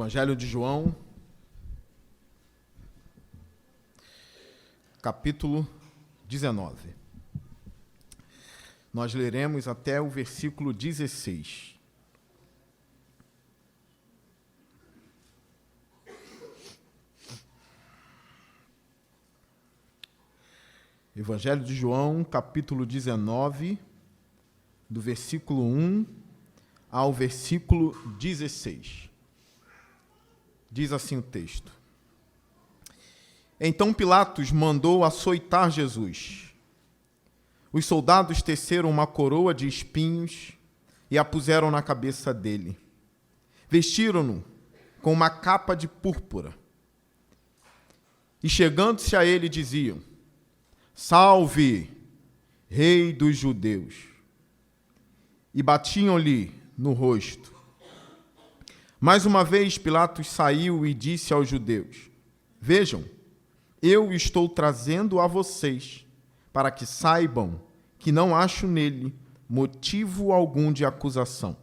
Evangelho de João, capítulo 19. Nós leremos até o versículo 16. Evangelho de João, capítulo 19, do versículo 1 ao versículo 16. Diz assim o texto: Então Pilatos mandou açoitar Jesus. Os soldados teceram uma coroa de espinhos e a puseram na cabeça dele. Vestiram-no com uma capa de púrpura. E chegando-se a ele diziam: Salve, Rei dos Judeus! E batiam-lhe no rosto. Mais uma vez Pilatos saiu e disse aos judeus: Vejam, eu estou trazendo a vocês, para que saibam que não acho nele motivo algum de acusação.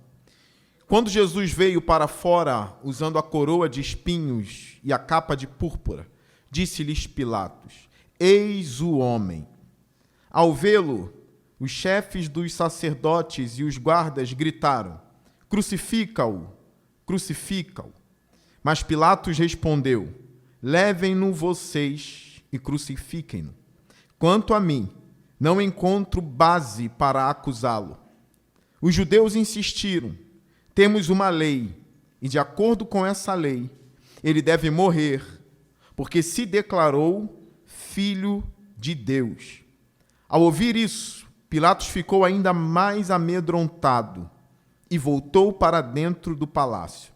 Quando Jesus veio para fora, usando a coroa de espinhos e a capa de púrpura, disse-lhes Pilatos: Eis o homem. Ao vê-lo, os chefes dos sacerdotes e os guardas gritaram: Crucifica-o! Crucifica-o. Mas Pilatos respondeu: Levem-no vocês e crucifiquem-no. Quanto a mim, não encontro base para acusá-lo. Os judeus insistiram: Temos uma lei, e de acordo com essa lei, ele deve morrer, porque se declarou filho de Deus. Ao ouvir isso, Pilatos ficou ainda mais amedrontado e voltou para dentro do palácio.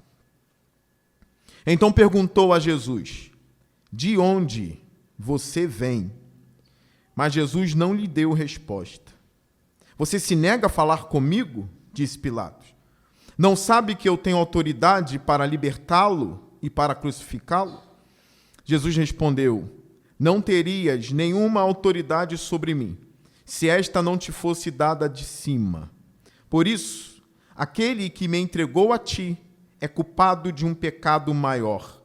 Então perguntou a Jesus: De onde você vem? Mas Jesus não lhe deu resposta. Você se nega a falar comigo? Disse Pilatos. Não sabe que eu tenho autoridade para libertá-lo e para crucificá-lo? Jesus respondeu: Não terias nenhuma autoridade sobre mim, se esta não te fosse dada de cima. Por isso, aquele que me entregou a ti é culpado de um pecado maior.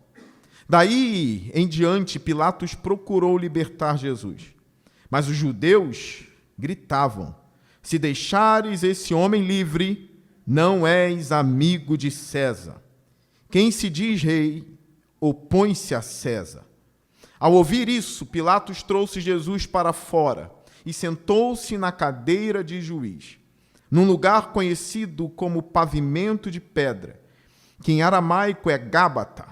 Daí em diante, Pilatos procurou libertar Jesus. Mas os judeus gritavam: Se deixares esse homem livre, não és amigo de César. Quem se diz rei, opõe-se a César. Ao ouvir isso, Pilatos trouxe Jesus para fora e sentou-se na cadeira de juiz, num lugar conhecido como pavimento de pedra, que em aramaico é Gábata.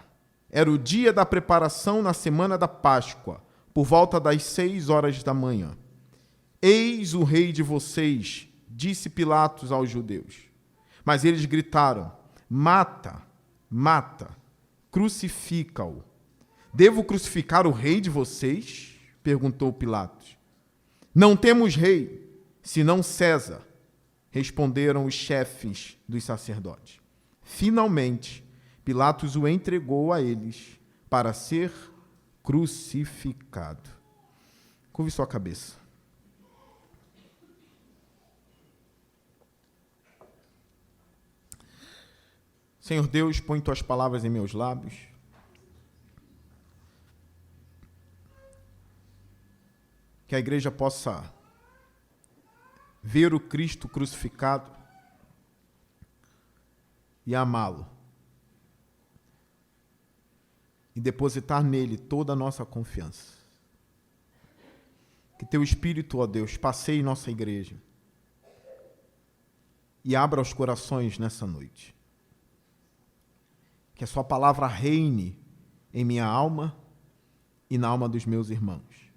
Era o dia da preparação na semana da Páscoa, por volta das 6 da manhã. Eis o rei de vocês, disse Pilatos aos judeus. Mas eles gritaram: Mata, mata, crucifica-o. Devo crucificar o rei de vocês? Perguntou Pilatos. Não temos rei, senão César, responderam os chefes dos sacerdotes. Finalmente, Pilatos o entregou a eles para ser crucificado. Curve sua cabeça. Senhor Deus, põe tuas palavras em meus lábios. Que a igreja possa ver o Cristo crucificado e amá-lo, e depositar nele toda a nossa confiança. Que teu Espírito, ó Deus, passeie em nossa igreja e abra os corações nessa noite. Que a sua palavra reine em minha alma e na alma dos meus irmãos,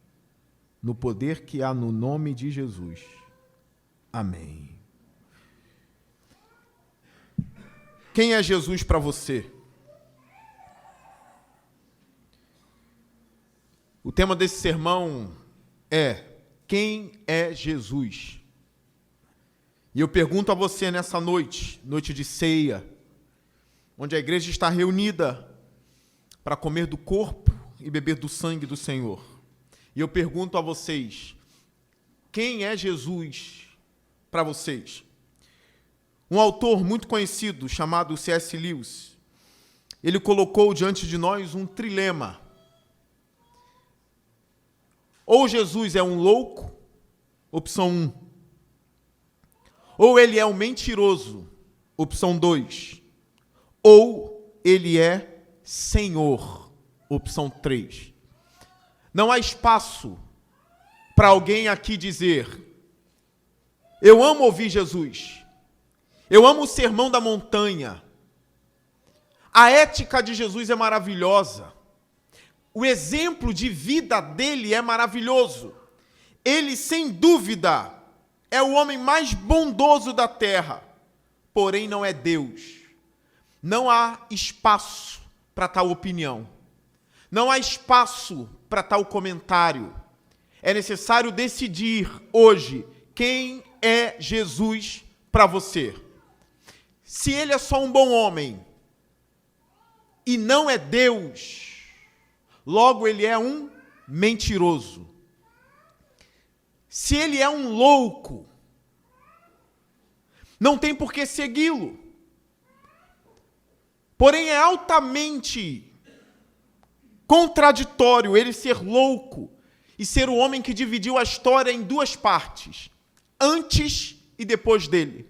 no poder que há no nome de Jesus. Amém. Quem é Jesus para você? O tema desse sermão é: quem é Jesus? E eu pergunto a você nessa noite, noite de ceia, onde a igreja está reunida para comer do corpo e beber do sangue do Senhor. E eu pergunto a vocês, quem é Jesus para vocês? Um autor muito conhecido, chamado C.S. Lewis, ele colocou diante de nós um trilema. Ou Jesus é um louco, opção 1. Ou ele é um mentiroso, opção 2. Ou ele é Senhor, opção 3. Não há espaço para alguém aqui dizer: eu amo ouvir Jesus, eu amo o sermão da montanha, a ética de Jesus é maravilhosa, o exemplo de vida dele é maravilhoso, ele sem dúvida é o homem mais bondoso da terra, porém não é Deus. Não há espaço para tal opinião, não há espaço para tal comentário. É necessário decidir hoje quem é Jesus para você. Se ele é só um bom homem e não é Deus, logo ele é um mentiroso. Se ele é um louco, não tem por que segui-lo. Porém, é altamente contraditório ele ser louco e ser o homem que dividiu a história em duas partes, antes e depois dele.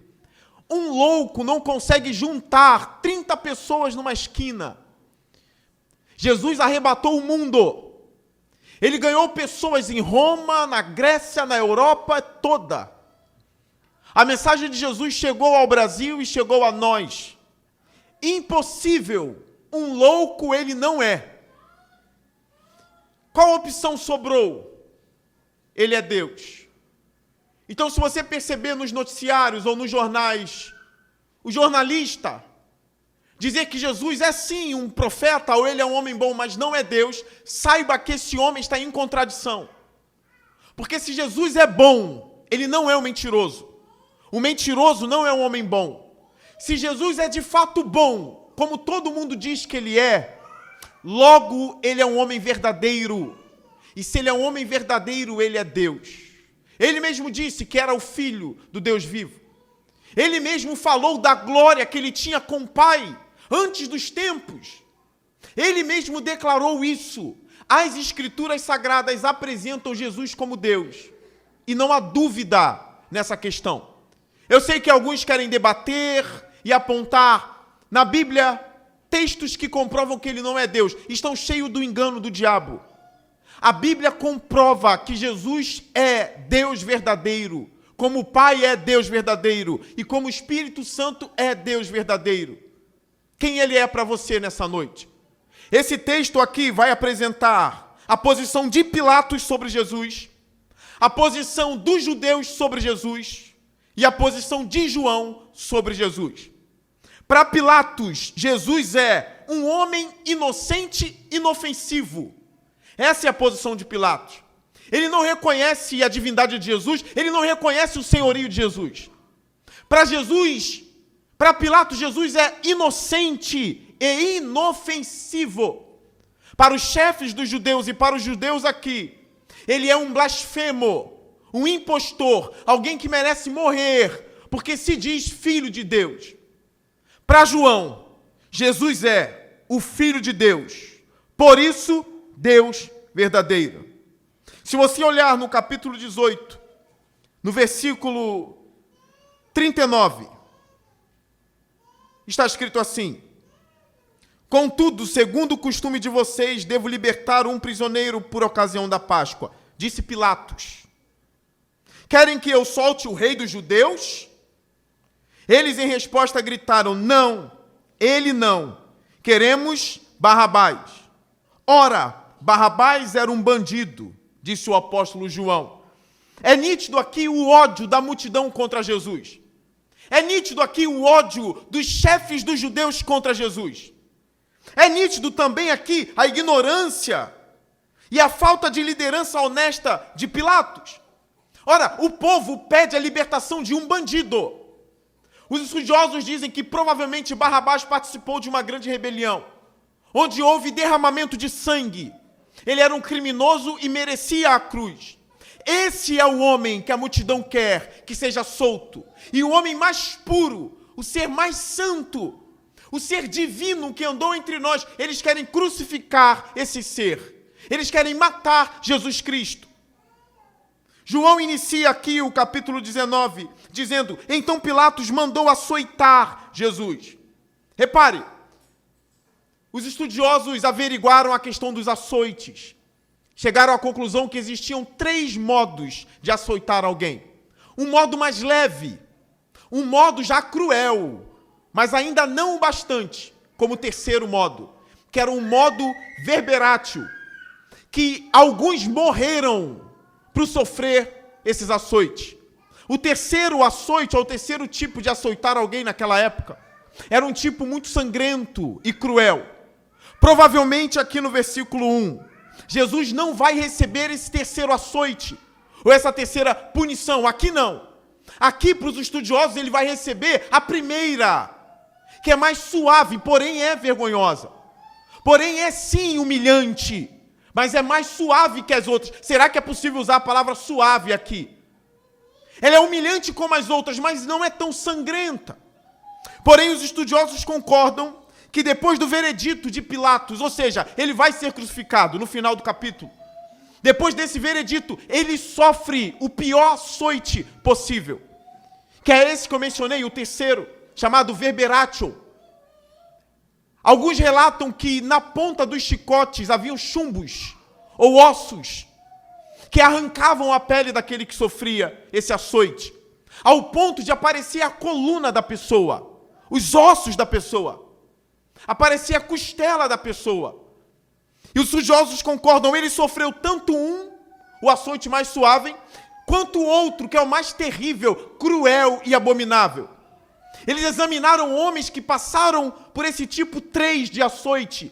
Um louco não consegue juntar 30 pessoas numa esquina. Jesus arrebatou o mundo. Ele ganhou pessoas em Roma, na Grécia, na Europa toda. A mensagem de Jesus chegou ao Brasil e chegou a nós. Impossível, um louco ele não é. Qual opção sobrou? Ele é Deus. Então, se você perceber nos noticiários ou nos jornais, o jornalista dizer que Jesus é sim um profeta ou ele é um homem bom, mas não é Deus, saiba que esse homem está em contradição. Porque se Jesus é bom, ele não é um mentiroso. O mentiroso não é um homem bom. Se Jesus é de fato bom, como todo mundo diz que ele é, logo ele é um homem verdadeiro. E se ele é um homem verdadeiro, ele é Deus. Ele mesmo disse que era o Filho do Deus vivo. Ele mesmo falou da glória que ele tinha com o Pai antes dos tempos. Ele mesmo declarou isso. As Escrituras Sagradas apresentam Jesus como Deus. E não há dúvida nessa questão. Eu sei que alguns querem debater e apontar na Bíblia textos que comprovam que ele não é Deus. Estão cheios do engano do diabo. A Bíblia comprova que Jesus é Deus verdadeiro, como o Pai é Deus verdadeiro e como o Espírito Santo é Deus verdadeiro. Quem ele é para você nessa noite? Esse texto aqui vai apresentar a posição de Pilatos sobre Jesus, a posição dos judeus sobre Jesus e a posição de João sobre Jesus. Para Pilatos, Jesus é um homem inocente, inofensivo. Essa é a posição de Pilatos. Ele não reconhece a divindade de Jesus, ele não reconhece o senhorio de Jesus. Para Pilatos, Jesus é inocente e inofensivo. Para os chefes dos judeus e para os judeus aqui, ele é um blasfemo, um impostor, alguém que merece morrer, porque se diz filho de Deus. Para João, Jesus é o Filho de Deus. Por isso, Deus verdadeiro. Se você olhar no capítulo 18, no versículo 39, está escrito assim: contudo, segundo o costume de vocês, devo libertar um prisioneiro por ocasião da Páscoa, disse Pilatos. Querem que eu solte o rei dos judeus? Eles em resposta gritaram: não, ele não, queremos Barrabás. Ora, Barrabás era um bandido, disse o apóstolo João. É nítido aqui o ódio da multidão contra Jesus. É nítido aqui o ódio dos chefes dos judeus contra Jesus. É nítido também aqui a ignorância e a falta de liderança honesta de Pilatos. Ora, o povo pede a libertação de um bandido. Os estudiosos dizem que provavelmente Barrabás participou de uma grande rebelião, onde houve derramamento de sangue. Ele era um criminoso e merecia a cruz. Esse é o homem que a multidão quer que seja solto. E o homem mais puro, o ser mais santo, o ser divino que andou entre nós, eles querem crucificar esse ser. Eles querem matar Jesus Cristo. João inicia aqui o capítulo 19, dizendo: então Pilatos mandou açoitar Jesus. Repare, os estudiosos averiguaram a questão dos açoites. Chegaram à conclusão que existiam 3 modos de açoitar alguém. Um modo mais leve, um modo já cruel, mas ainda não o bastante, como o terceiro modo, que era um modo verberatio, que alguns morreram para sofrer esses açoites. O terceiro açoite, ou o terceiro tipo de açoitar alguém naquela época, era um tipo muito sangrento e cruel. Provavelmente aqui no versículo 1, Jesus não vai receber esse terceiro açoite, ou essa terceira punição. Aqui não. Aqui, para os estudiosos, ele vai receber a primeira, que é mais suave, porém é vergonhosa. Porém é sim humilhante, mas é mais suave que as outras. Será que é possível usar a palavra suave aqui? Ela é humilhante como as outras, mas não é tão sangrenta. Porém, os estudiosos concordam que depois do veredito de Pilatos, ou seja, ele vai ser crucificado no final do capítulo, depois desse veredito, ele sofre o pior açoite possível, que é esse que eu mencionei, o terceiro, chamado verberatio. Alguns relatam que na ponta dos chicotes haviam chumbos ou ossos que arrancavam a pele daquele que sofria esse açoite, ao ponto de aparecer a coluna da pessoa, os ossos da pessoa, aparecia a costela da pessoa. E os estudiosos concordam, ele sofreu tanto o açoite mais suave, quanto o outro, que é o mais terrível, cruel e abominável. Eles examinaram homens que passaram por esse tipo 3 de açoite.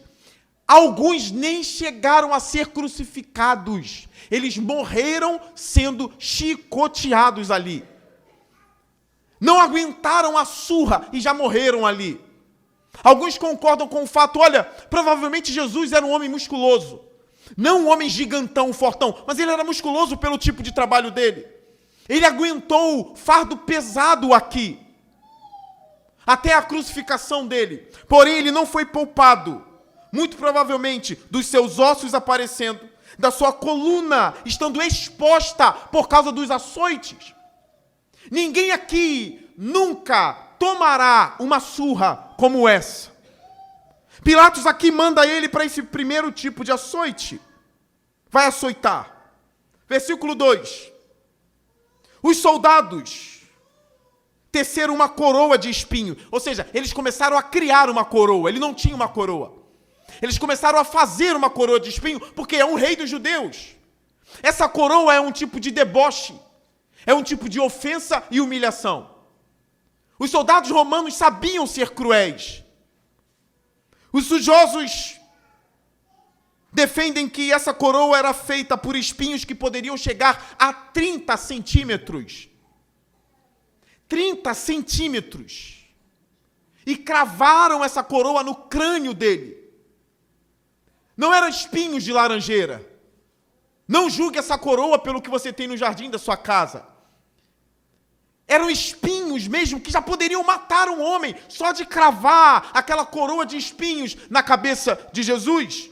Alguns nem chegaram a ser crucificados. Eles morreram sendo chicoteados ali. Não aguentaram a surra e já morreram ali. Alguns concordam com o fato, olha, provavelmente Jesus era um homem musculoso. Não um homem gigantão, fortão, mas ele era musculoso pelo tipo de trabalho dele. Ele aguentou fardo pesado aqui, até a crucificação dele. Porém, ele não foi poupado, muito provavelmente, dos seus ossos aparecendo, da sua coluna estando exposta por causa dos açoites. Ninguém aqui nunca tomará uma surra como essa. Pilatos aqui manda ele para esse primeiro tipo de açoite. Vai açoitar. Versículo 2. Os soldados teceram uma coroa de espinho. Ou seja, eles começaram a criar uma coroa. Ele não tinha uma coroa. Eles começaram a fazer uma coroa de espinho, porque é um rei dos judeus. Essa coroa é um tipo de deboche. É um tipo de ofensa e humilhação. Os soldados romanos sabiam ser cruéis. Os estudiosos defendem que essa coroa era feita por espinhos que poderiam chegar a 30 centímetros. 30 centímetros. E cravaram essa coroa no crânio dele. Não eram espinhos de laranjeira. Não julgue essa coroa pelo que você tem no jardim da sua casa. Eram espinhos mesmo que já poderiam matar um homem só de cravar aquela coroa de espinhos na cabeça de Jesus.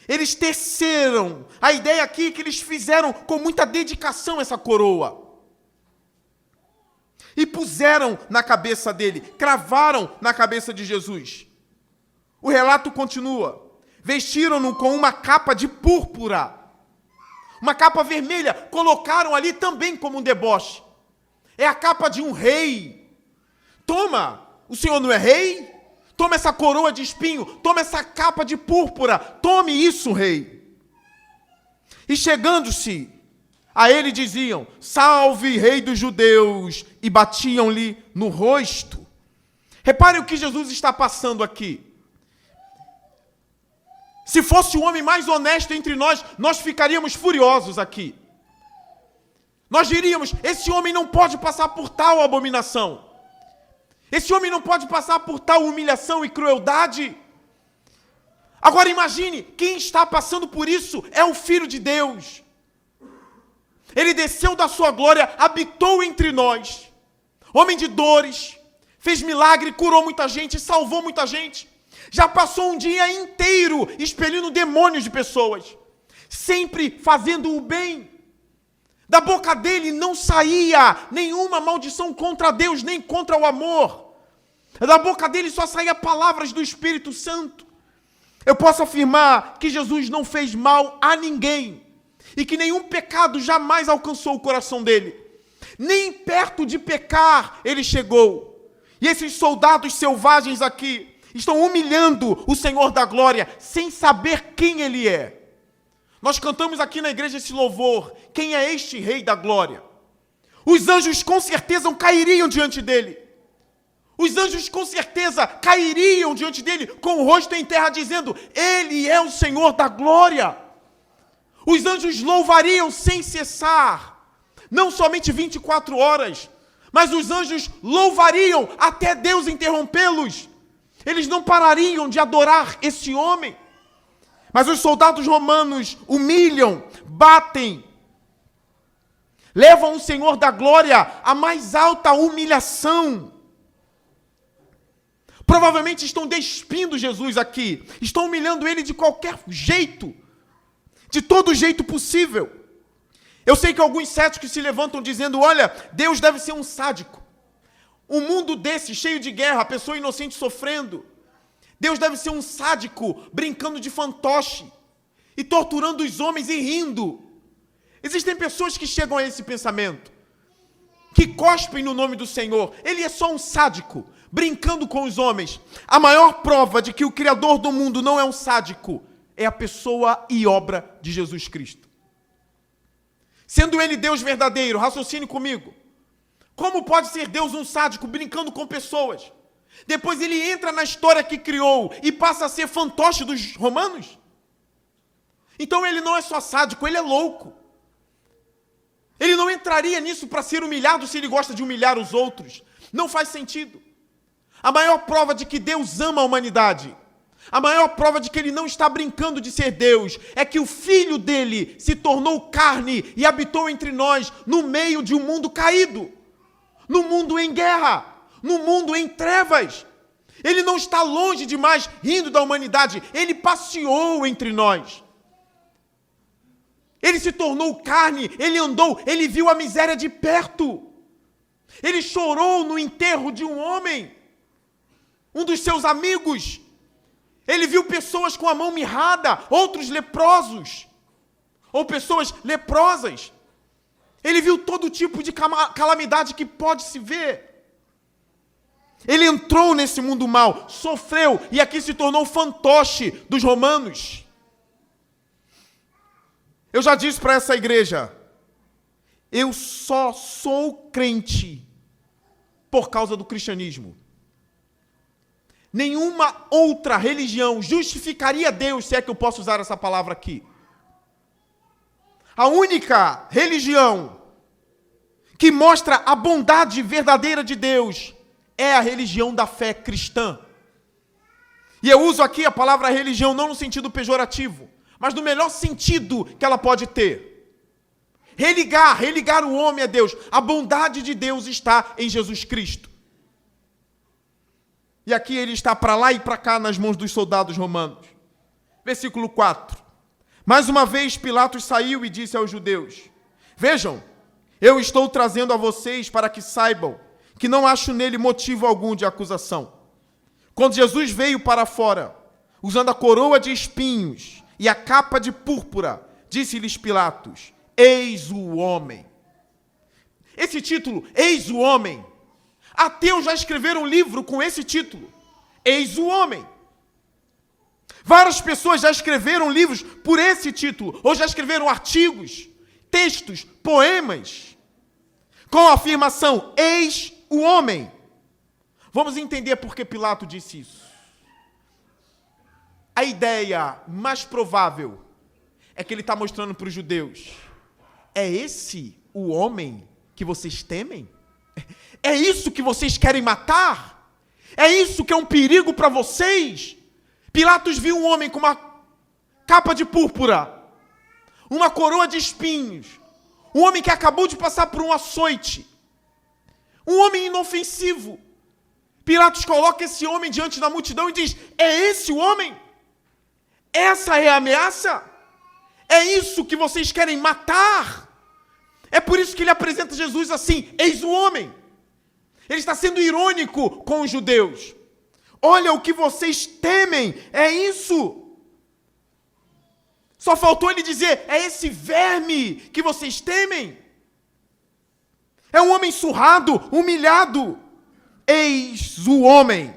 Eles teceram. A ideia aqui é que eles fizeram com muita dedicação essa coroa. E puseram na cabeça dele, cravaram na cabeça de Jesus. O relato continua. Vestiram-no com uma capa de púrpura. Uma capa vermelha, colocaram ali também como um deboche. É a capa de um rei. Toma, o senhor não é rei? Toma essa coroa de espinho, toma essa capa de púrpura, tome isso, rei. E chegando-se a ele diziam, salve, rei dos judeus, e batiam-lhe no rosto. Reparem o que Jesus está passando aqui. Se fosse o homem mais honesto entre nós, nós ficaríamos furiosos aqui. Nós diríamos, esse homem não pode passar por tal abominação. Esse homem não pode passar por tal humilhação e crueldade. Agora imagine, quem está passando por isso é o Filho de Deus. Ele desceu da sua glória, habitou entre nós. Homem de dores, fez milagre, curou muita gente, salvou muita gente. Já passou um dia inteiro expelindo demônios de pessoas, sempre fazendo o bem. Da boca dele não saía nenhuma maldição contra Deus, nem contra o amor. Da boca dele só saía palavras do Espírito Santo. Eu posso afirmar que Jesus não fez mal a ninguém e que nenhum pecado jamais alcançou o coração dele. Nem perto de pecar ele chegou. E esses soldados selvagens aqui estão humilhando o Senhor da glória sem saber quem ele é. Nós cantamos aqui na igreja esse louvor: quem é este Rei da glória? Os anjos com certeza cairiam diante dele. Os anjos com certeza cairiam diante dele com o rosto em terra, dizendo: ele é o Senhor da glória. Os anjos louvariam sem cessar, não somente 24 horas, mas os anjos louvariam até Deus interrompê-los. Eles não parariam de adorar esse homem. Mas os soldados romanos humilham, batem, levam o Senhor da glória à mais alta humilhação. Provavelmente estão despindo Jesus aqui, estão humilhando ele de qualquer jeito, de todo jeito possível. Eu sei que alguns céticos se levantam dizendo: olha, Deus deve ser um sádico. Um mundo desse, cheio de guerra, pessoa inocente sofrendo. Deus deve ser um sádico, brincando de fantoche, e torturando os homens e rindo. Existem pessoas que chegam a esse pensamento, que cospem no nome do Senhor. Ele é só um sádico, brincando com os homens. A maior prova de que o Criador do mundo não é um sádico é a pessoa e obra de Jesus Cristo. Sendo ele Deus verdadeiro, raciocine comigo. Como pode ser Deus um sádico brincando com pessoas? Depois ele entra na história que criou e passa a ser fantoche dos romanos? Então ele não é só sádico, ele é louco. Ele não entraria nisso para ser humilhado se ele gosta de humilhar os outros. Não faz sentido. A maior prova de que Deus ama a humanidade, a maior prova de que ele não está brincando de ser Deus, é que o Filho dele se tornou carne e habitou entre nós no meio de um mundo caído, no mundo em guerra, no mundo em trevas. Ele não está longe demais rindo da humanidade, ele passeou entre nós. Ele se tornou carne, ele andou, ele viu a miséria de perto. Ele chorou no enterro de um homem, um dos seus amigos. Ele viu pessoas com a mão mirrada, outros leprosos, ou pessoas leprosas. Ele viu todo tipo de calamidade que pode se ver. Ele entrou nesse mundo mal, sofreu, e aqui se tornou fantoche dos romanos. Eu já disse para essa igreja: eu só sou crente por causa do cristianismo. Nenhuma outra religião justificaria Deus, se é que eu posso usar essa palavra aqui. A única religião que mostra a bondade verdadeira de Deus é a religião da fé cristã. E eu uso aqui a palavra religião não no sentido pejorativo, mas no melhor sentido que ela pode ter. Religar o homem a Deus. A bondade de Deus está em Jesus Cristo. E aqui ele está para lá e para cá nas mãos dos soldados romanos. Versículo 4. Mais uma vez Pilatos saiu e disse aos judeus: vejam, eu estou trazendo a vocês para que saibam que não acho nele motivo algum de acusação. Quando Jesus veio para fora, usando a coroa de espinhos e a capa de púrpura, disse-lhes Pilatos: eis o homem. Esse título, eis o homem, ateus já escreveram um livro com esse título, eis o homem. Várias pessoas já escreveram livros por esse título, ou já escreveram artigos, textos, poemas, com a afirmação, eis o homem. Vamos entender por que Pilato disse isso. A ideia mais provável é que ele está mostrando para os judeus: é esse o homem que vocês temem? É isso que vocês querem matar? É isso que é um perigo para vocês? Pilatos viu um homem com uma capa de púrpura, uma coroa de espinhos, um homem que acabou de passar por um açoite, um homem inofensivo. Pilatos coloca esse homem diante da multidão e diz: é esse o homem? Essa é a ameaça? É isso que vocês querem matar? É por isso que ele apresenta Jesus assim: eis o homem. Ele está sendo irônico com os judeus. Olha o que vocês temem, é isso. Só faltou ele dizer: é esse verme que vocês temem. É um homem surrado, humilhado. Eis o homem.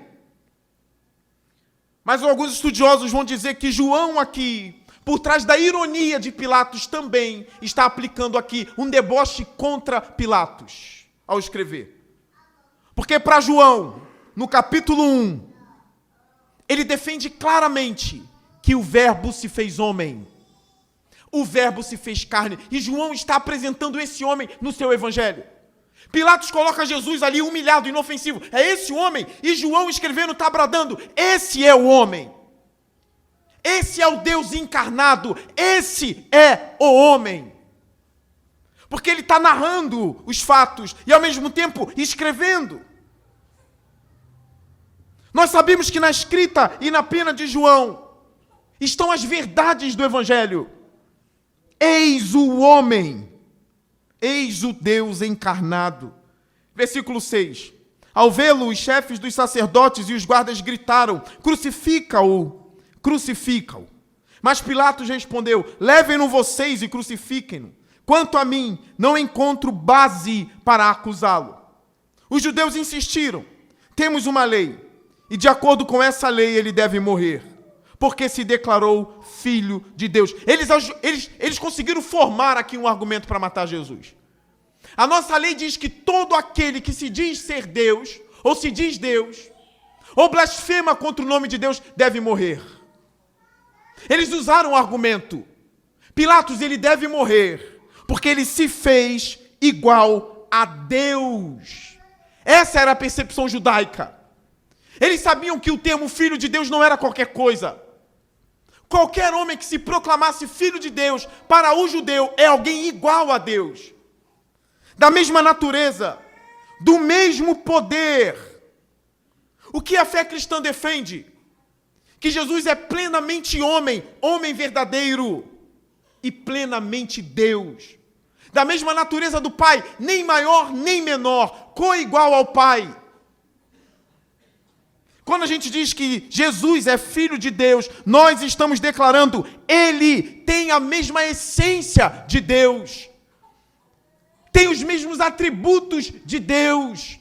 Mas alguns estudiosos vão dizer que João aqui, por trás da ironia de Pilatos, também está aplicando aqui um deboche contra Pilatos, ao escrever. Porque para João, no capítulo 1, ele defende claramente que o Verbo se fez homem. O Verbo se fez carne. E João está apresentando esse homem no seu evangelho. Pilatos coloca Jesus ali humilhado, inofensivo. É esse o homem? E João escrevendo está bradando: esse é o homem. Esse é o Deus encarnado. Esse é o homem. Porque ele está narrando os fatos e ao mesmo tempo escrevendo. Nós sabemos que na escrita e na pena de João estão as verdades do evangelho. Eis o homem. Eis o Deus encarnado. Versículo 6. Ao vê-lo, os chefes dos sacerdotes e os guardas gritaram: crucifica-o, crucifica-o. Mas Pilatos respondeu: levem-no vocês e crucifiquem-no. Quanto a mim, não encontro base para acusá-lo. Os judeus insistiram: temos uma lei, e de acordo com essa lei ele deve morrer, porque se declarou filho de Deus. Eles conseguiram formar aqui um argumento para matar Jesus. A nossa lei diz que todo aquele que se diz ser Deus, ou se diz Deus, ou blasfema contra o nome de Deus, deve morrer. Eles usaram o argumento: Pilatos, ele deve morrer, porque ele se fez igual a Deus. Essa era a percepção judaica. Eles sabiam que o termo filho de Deus não era qualquer coisa. Qualquer homem que se proclamasse filho de Deus, para o judeu, é alguém igual a Deus. Da mesma natureza, do mesmo poder. O que a fé cristã defende? Que Jesus é plenamente homem, homem verdadeiro, e plenamente Deus. Da mesma natureza do Pai, nem maior nem menor, coigual ao Pai. Quando a gente diz que Jesus é filho de Deus, nós estamos declarando: ele tem a mesma essência de Deus, tem os mesmos atributos de Deus,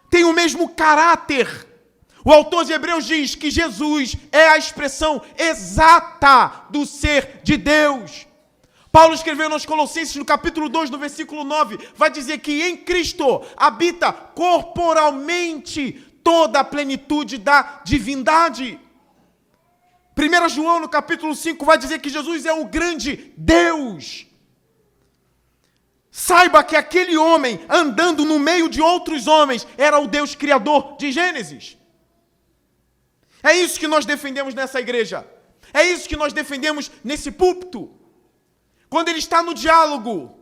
tem o mesmo caráter. O autor de Hebreus diz que Jesus é a expressão exata do ser de Deus. Paulo escreveu nos Colossenses, no capítulo 2, no versículo 9, vai dizer que em Cristo habita corporalmente toda a plenitude da divindade. 1 João, no capítulo 5, vai dizer que Jesus é o grande Deus. Saiba que aquele homem, andando no meio de outros homens, era o Deus criador de Gênesis. É isso que nós defendemos nessa igreja. É isso que nós defendemos nesse púlpito. Quando ele está no diálogo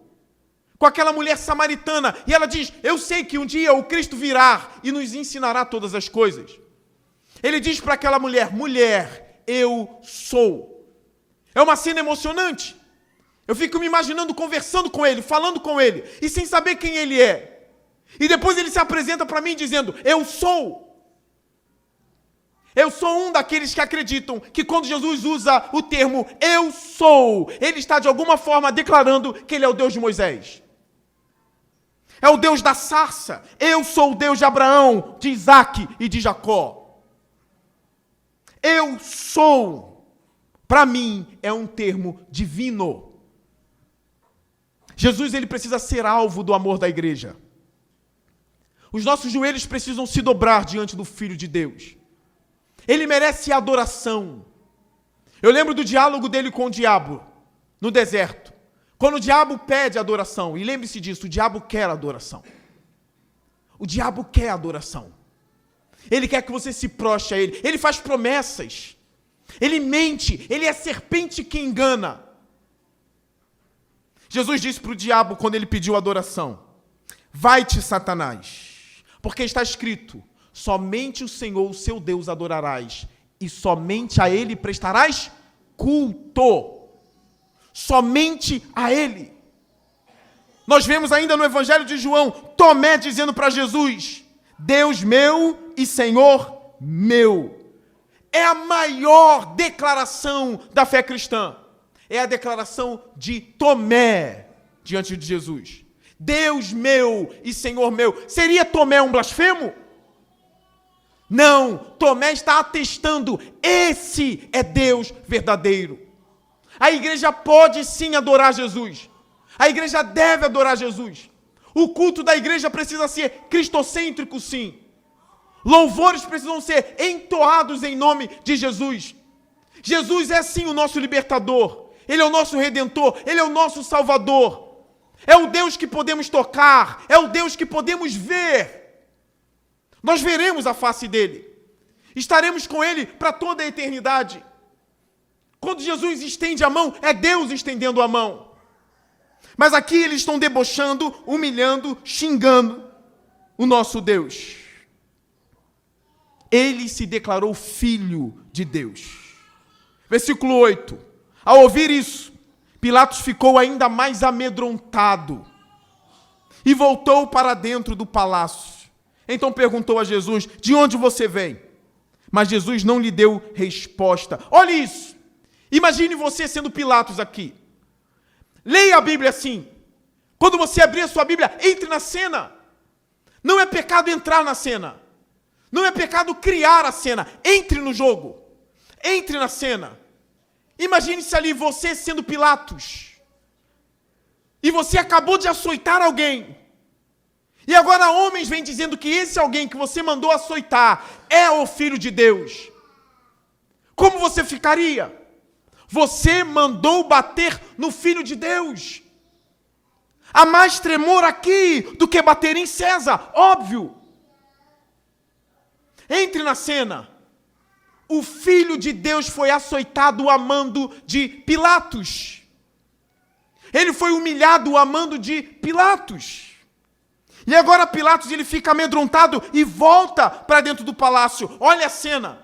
com aquela mulher samaritana, e ela diz: eu sei que um dia o Cristo virá e nos ensinará todas as coisas. Ele diz para aquela mulher: mulher, eu sou. É uma cena emocionante. Eu fico me imaginando conversando com ele, falando com ele, e sem saber quem ele é. E depois ele se apresenta para mim dizendo: eu sou. Eu sou um daqueles que acreditam que quando Jesus usa o termo eu sou, ele está de alguma forma declarando que ele é o Deus de Moisés. É o Deus da sarça. Eu sou o Deus de Abraão, de Isaac e de Jacó. Eu sou, para mim, é um termo divino. Jesus, ele precisa ser alvo do amor da igreja. Os nossos joelhos precisam se dobrar diante do Filho de Deus. Ele merece adoração. Eu lembro do diálogo dele com o diabo, no deserto. Quando o diabo pede adoração, e lembre-se disso, o diabo quer adoração. O diabo quer adoração. Ele quer que você se prostre a Ele. Ele faz promessas. Ele mente. Ele é a serpente que engana. Jesus disse para o diabo quando ele pediu adoração: vai-te, Satanás, porque está escrito: somente o Senhor, o seu Deus, adorarás, e somente a Ele prestarás culto. Somente a Ele. Nós vemos ainda no Evangelho de João, Tomé dizendo para Jesus: Deus meu e Senhor meu. É a maior declaração da fé cristã. É a declaração de Tomé diante de Jesus. Deus meu e Senhor meu. Seria Tomé um blasfemo? Não, Tomé está atestando: esse é Deus verdadeiro. A igreja pode sim adorar Jesus. A igreja deve adorar Jesus. O culto da igreja precisa ser cristocêntrico, sim. Louvores precisam ser entoados em nome de Jesus. Jesus é sim o nosso libertador. Ele é o nosso redentor. Ele é o nosso salvador. É o Deus que podemos tocar. É o Deus que podemos ver. Nós veremos a face dele. Estaremos com ele para toda a eternidade. Quando Jesus estende a mão, é Deus estendendo a mão. Mas aqui eles estão debochando, humilhando, xingando o nosso Deus. Ele se declarou filho de Deus. Versículo 8. Ao ouvir isso, Pilatos ficou ainda mais amedrontado e voltou para dentro do palácio. Então perguntou a Jesus: de onde você vem? Mas Jesus não lhe deu resposta. Olha isso. Imagine você sendo Pilatos aqui. Leia a Bíblia assim. Quando você abrir a sua Bíblia, entre na cena. Não é pecado entrar na cena. Não é pecado criar a cena. Entre no jogo. Entre na cena. Imagine-se ali você sendo Pilatos. E você acabou de açoitar alguém. E agora homens vêm dizendo que esse alguém que você mandou açoitar é o Filho de Deus. Como você ficaria? Você mandou bater no Filho de Deus. Há mais tremor aqui do que bater em César, óbvio. Entre na cena. O Filho de Deus foi açoitado a mando de Pilatos. Ele foi humilhado a mando de Pilatos. E agora Pilatos ele fica amedrontado e volta para dentro do palácio. Olha a cena.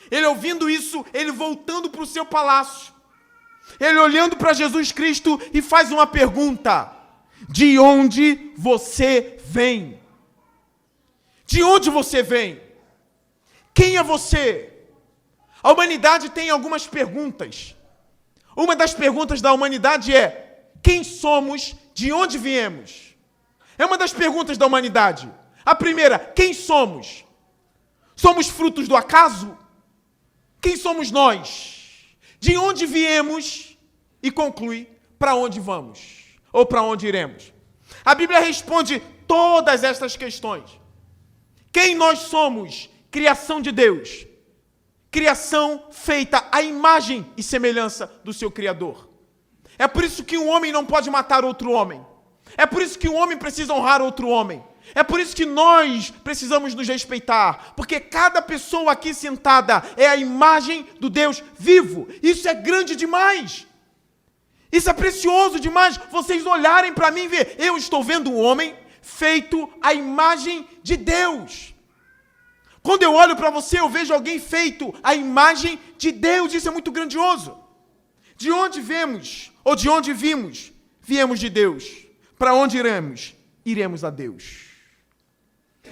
Ele ouvindo isso, ele voltando para o seu palácio. Ele olhando para Jesus Cristo e faz uma pergunta: de onde você vem? De onde você vem? Quem é você? A humanidade tem algumas perguntas. Uma das perguntas da humanidade é: quem somos? De onde viemos? É uma das perguntas da humanidade. A primeira: quem somos? Somos frutos do acaso? Quem somos nós? De onde viemos? E conclui: para onde vamos? Ou para onde iremos? A Bíblia responde todas estas questões. Quem nós somos? Criação de Deus. Criação feita à imagem e semelhança do seu Criador. É por isso que um homem não pode matar outro homem. É por isso que um homem precisa honrar outro homem. É por isso que nós precisamos nos respeitar. Porque cada pessoa aqui sentada é a imagem do Deus vivo. Isso é grande demais. Isso é precioso demais. Vocês olharem para mim e ver: eu estou vendo um homem feito à imagem de Deus. Quando eu olho para você, eu vejo alguém feito à imagem de Deus. Isso é muito grandioso. De onde viemos? Ou de onde vimos? Viemos de Deus. Para onde iremos? Iremos a Deus.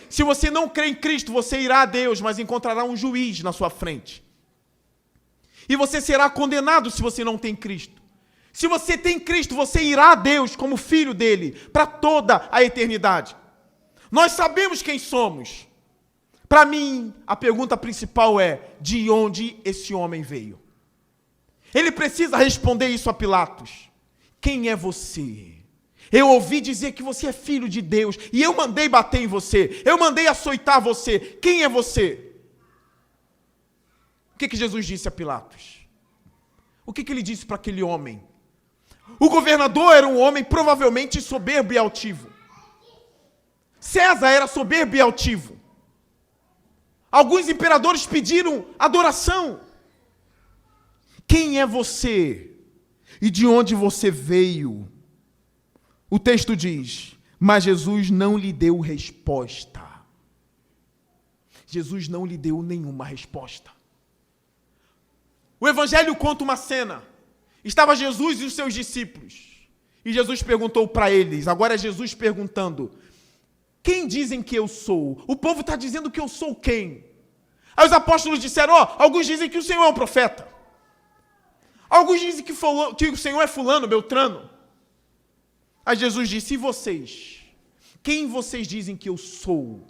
Se você não crê em Cristo, você irá a Deus, mas encontrará um juiz na sua frente. E você será condenado se você não tem Cristo. Se você tem Cristo, você irá a Deus como filho dele, para toda a eternidade. Nós sabemos quem somos. Para mim, a pergunta principal é: de onde esse homem veio? Ele precisa responder isso a Pilatos. Quem é você? Eu ouvi dizer que você é filho de Deus, e eu mandei bater em você, eu mandei açoitar você. Quem é você? O que Jesus disse a Pilatos? O que ele disse para aquele homem? O governador era um homem provavelmente soberbo e altivo. César era soberbo e altivo. Alguns imperadores pediram adoração. Quem é você? E de onde você veio? O texto diz, mas Jesus não lhe deu resposta. Jesus não lhe deu nenhuma resposta. O Evangelho conta uma cena. Estava Jesus e os seus discípulos. E Jesus perguntou para eles, agora é Jesus perguntando, quem dizem que eu sou? O povo está dizendo que eu sou quem? Aí os apóstolos disseram, alguns dizem que o Senhor é um profeta. Alguns dizem que o Senhor é fulano, beltrano. Aí Jesus disse, e vocês? Quem vocês dizem que eu sou?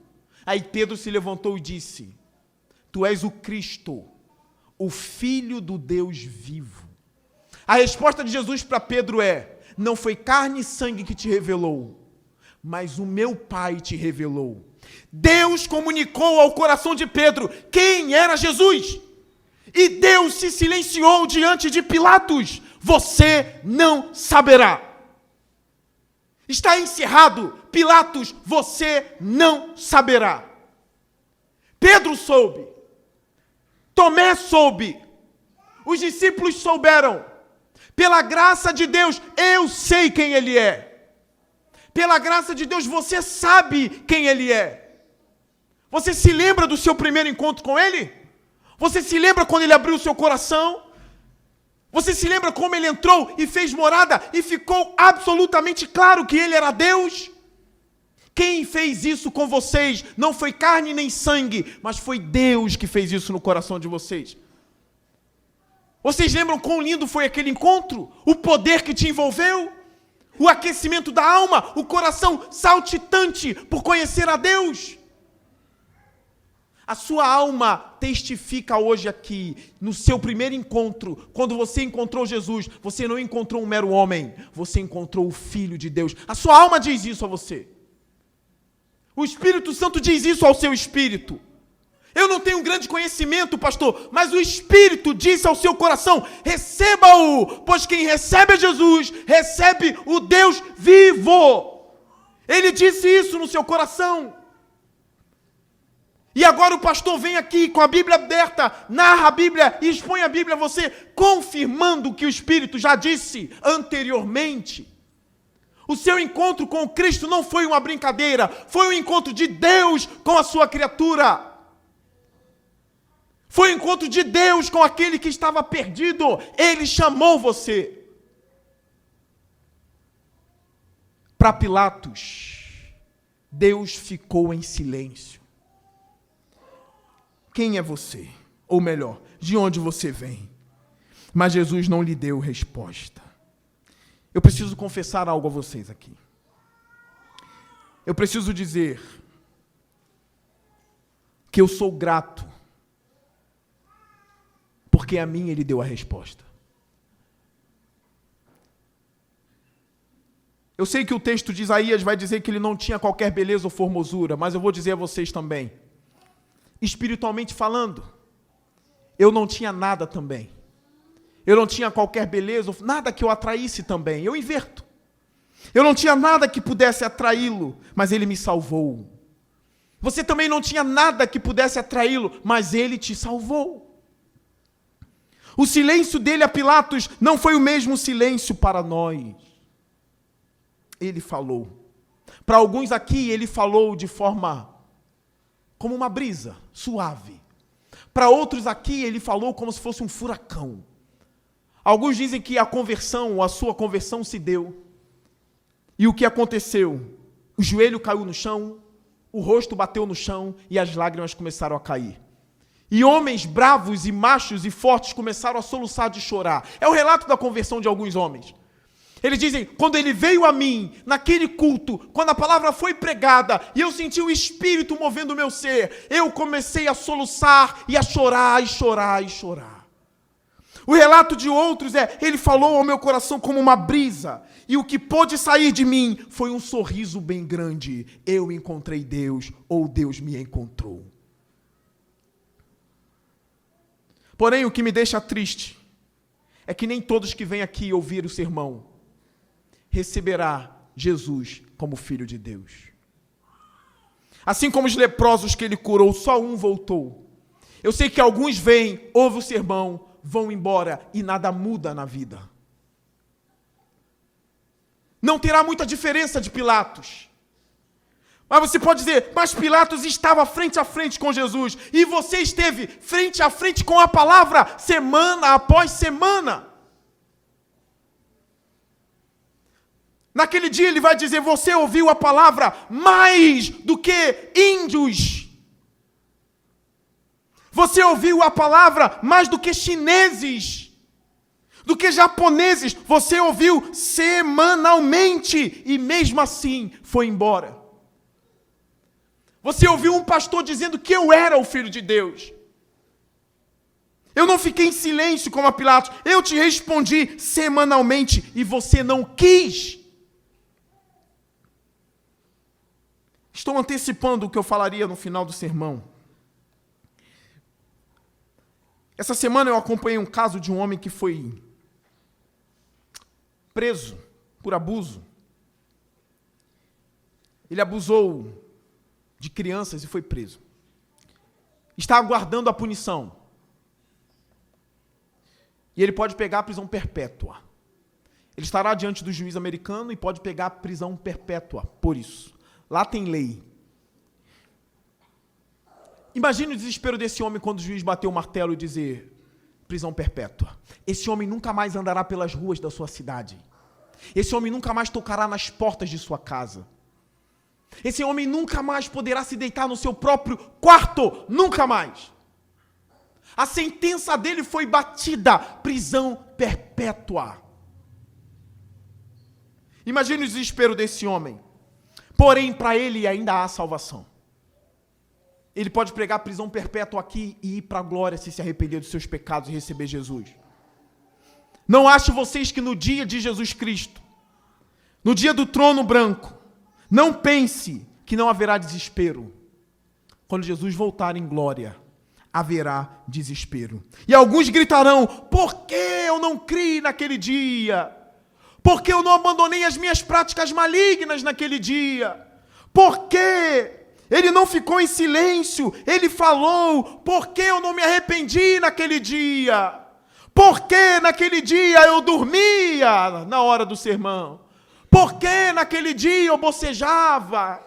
Aí Pedro se levantou e disse, tu és o Cristo, o Filho do Deus vivo. A resposta de Jesus para Pedro é, não foi carne e sangue que te revelou, mas o meu Pai te revelou. Deus comunicou ao coração de Pedro quem era Jesus. E Deus se silenciou diante de Pilatos. Você não saberá. Está encerrado. Pilatos, você não saberá. Pedro soube. Tomé soube. Os discípulos souberam. Pela graça de Deus, eu sei quem Ele é. Pela graça de Deus, você sabe quem Ele é. Você se lembra do seu primeiro encontro com Ele? Você se lembra quando Ele abriu o seu coração? Você se lembra como Ele entrou e fez morada e ficou absolutamente claro que Ele era Deus? Quem fez isso com vocês não foi carne nem sangue, mas foi Deus que fez isso no coração de vocês. Vocês lembram quão lindo foi aquele encontro? O poder que te envolveu? O aquecimento da alma? O coração saltitante por conhecer a Deus? A sua alma testifica hoje aqui, no seu primeiro encontro, quando você encontrou Jesus, você não encontrou um mero homem, você encontrou o Filho de Deus. A sua alma diz isso a você. O Espírito Santo diz isso ao seu espírito. Eu não tenho grande conhecimento, pastor, mas o Espírito disse ao seu coração, receba-o, pois quem recebe a Jesus, recebe o Deus vivo. Ele disse isso no seu coração. E agora o pastor vem aqui com a Bíblia aberta, narra a Bíblia e expõe a Bíblia a você, confirmando o que o Espírito já disse anteriormente. O seu encontro com Cristo não foi uma brincadeira, foi um encontro de Deus com a sua criatura. Foi um encontro de Deus com aquele que estava perdido. Ele chamou você. Para Pilatos, Deus ficou em silêncio. Quem é você? Ou melhor, de onde você vem? Mas Jesus não lhe deu resposta. Eu preciso confessar algo a vocês aqui. Eu preciso dizer que eu sou grato, porque a mim Ele deu a resposta. Eu sei que o texto de Isaías vai dizer que ele não tinha qualquer beleza ou formosura, mas eu vou dizer a vocês também. Espiritualmente falando, eu não tinha nada também. Eu não tinha qualquer beleza, nada que eu atraísse também. Eu inverto. Eu não tinha nada que pudesse atraí-lo, mas Ele me salvou. Você também não tinha nada que pudesse atraí-lo, mas Ele te salvou. O silêncio dele a Pilatos não foi o mesmo silêncio para nós. Ele falou. Para alguns aqui, Ele falou de forma como uma brisa, suave. Para outros aqui, Ele falou como se fosse um furacão. Alguns dizem que a sua conversão se deu. E o que aconteceu? O joelho caiu no chão, o rosto bateu no chão e as lágrimas começaram a cair. E homens bravos e machos e fortes começaram a soluçar de chorar. É o relato da conversão de alguns homens. Eles dizem, quando ele veio a mim, naquele culto, quando a palavra foi pregada, e eu senti o Espírito movendo o meu ser, eu comecei a soluçar e a chorar, e chorar, e chorar. O relato de outros é, ele falou ao meu coração como uma brisa, e o que pôde sair de mim foi um sorriso bem grande. Eu encontrei Deus, ou Deus me encontrou. Porém, o que me deixa triste é que nem todos que vêm aqui ouvir o sermão receberá Jesus como Filho de Deus. Assim como os leprosos que ele curou, só um voltou. Eu sei que alguns vêm, ouvem o sermão, vão embora e nada muda na vida. Não terá muita diferença de Pilatos. Mas você pode dizer, mas Pilatos estava frente a frente com Jesus. E você esteve frente a frente com a palavra, semana após semana. Naquele dia ele vai dizer, você ouviu a palavra mais do que índios. Você ouviu a palavra mais do que chineses, do que japoneses. Você ouviu semanalmente e mesmo assim foi embora. Você ouviu um pastor dizendo que eu era o Filho de Deus. Eu não fiquei em silêncio como a Pilatos. Eu te respondi semanalmente e você não quis. Estou antecipando o que eu falaria no final do sermão. Essa semana eu acompanhei um caso de um homem que foi preso por abuso. Ele abusou de crianças e foi preso. Está aguardando a punição. E ele pode pegar a prisão perpétua. Ele estará diante do juiz americano e pode pegar a prisão perpétua por isso. Lá tem lei. Imagine o desespero desse homem quando o juiz bater o martelo e dizer prisão perpétua. Esse homem nunca mais andará pelas ruas da sua cidade. Esse homem nunca mais tocará nas portas de sua casa. Esse homem nunca mais poderá se deitar no seu próprio quarto. Nunca mais. A sentença dele foi batida. Prisão perpétua. Imagine o desespero desse homem. Porém, para ele ainda há salvação. Ele pode pregar prisão perpétua aqui e ir para a glória se arrepender dos seus pecados e receber Jesus. Não ache vocês que no dia de Jesus Cristo, no dia do trono branco, não pense que não haverá desespero. Quando Jesus voltar em glória, haverá desespero. E alguns gritarão, por que eu não criei naquele dia? Por que eu não abandonei as minhas práticas malignas naquele dia? Por que ele não ficou em silêncio? Ele falou, por que eu não me arrependi naquele dia? Por que naquele dia eu dormia na hora do sermão? Por que naquele dia eu bocejava?